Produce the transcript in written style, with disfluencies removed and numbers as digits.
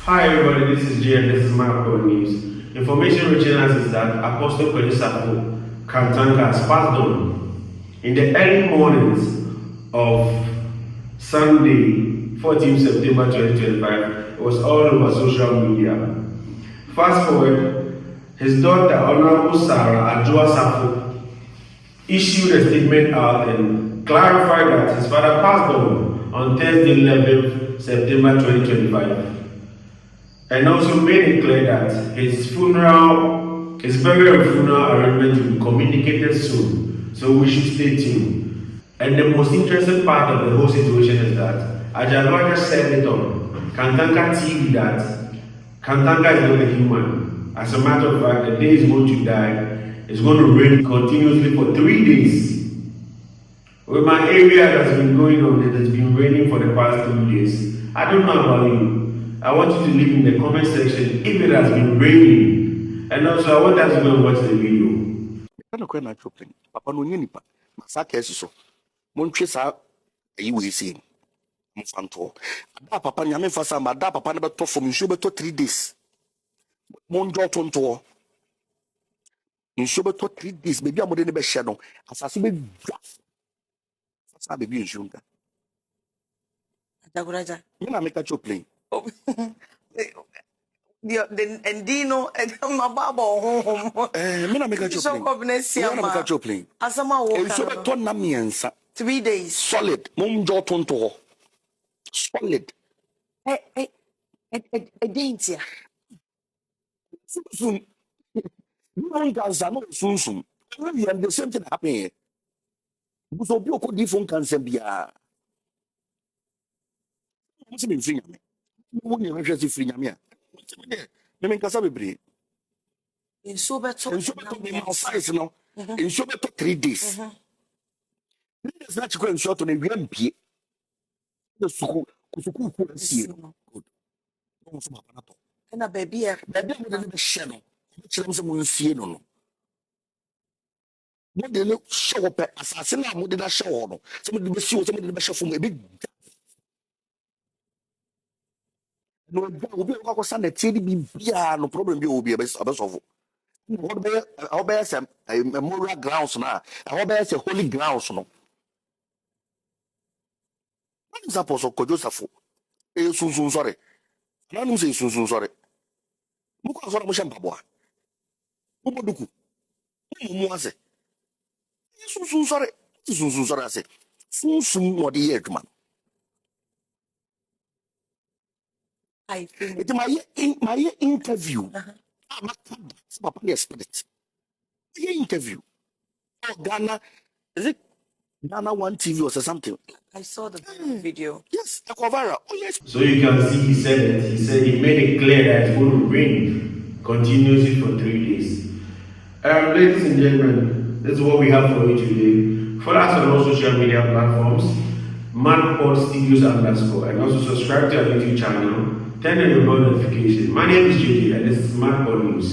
Hi everybody, this is Jay and this is my Pro News. Information reaching us is that Apostle Kwesi Kantanga has passed on in the early mornings of Sunday, 14th September 2025. It was all over social media. Fast forward, his daughter, Honorable Sarah Adjoa Safo, issued a statement out and clarified that his father passed on Thursday, 11th September 2025. And also made it clear that his burial and funeral arrangement will be communicated soon. So we should stay tuned. And the most interesting part of the whole situation is that Ajagwa just said it on Kantanga TV that Kantanga is not a human. As a matter of fact, the day he's going to die is going to rain continuously for 3 days. With my area that's been going on, it has been raining for the past 3 days. I don't know about you. I want you to leave in the comment section if it has been raining. And also, I want us to go and watch the video. Kana kwa na chopping. Papa no nyinipa. Masaka esiso. Montwe sa ayi we say. Mfanto. Ada papa nyame fasa ma da papa na beto from nsuo beto 3 days. Monjo tonto. Nsuo beto 3 days. Baby amode ne be hye no. Asase be dwa. Fasa baby nsuo nka. Adaguraja. Me na make chopping. The Endino and my baba home. Me na make So chopping. Me na make chopping. Asama wo. Nsuo beto na miensa. 3 days. Solid. Monjo tonto. Solid. Dintia. Soon. No cancer, no soon. And the same thing happening. So be a different cancer. Be a what's been free me? When you measure free me, me cancer be brave. In so better. And so better size no. In so better 3 days. 3 days not going short on a WMP. The school see good. And a baby, Baby with the channel. Someone see no. What they look show up assassin, I would not show on. Somebody be sure somebody be show from a big. No, we be go send the TD be no problem be will be a best of. What be how be some memorial grounds now. How be a holy grounds no. What is apostle Joseph? Soon sorry. I say soon sorry. Muko so mo shampaboa. Moduku. Mo ase. Soon sorry. Soon sorry ase. Soon what the year man. I think It my interview. I'm Papa expect it. Interview. Oh, Ghana, is it Ghana One TV or something? I saw the video. Yes, the cover. Oh yes. So you can see he said it. He said he made it clear that it's going to rain continuously for 3 days. Ladies and gentlemen, this is what we have for you today. Follow us on all social media platforms, Madpod Studios _ and also subscribe to our YouTube channel. Turn on your bell notification. My name is JJ and this is Madpod News.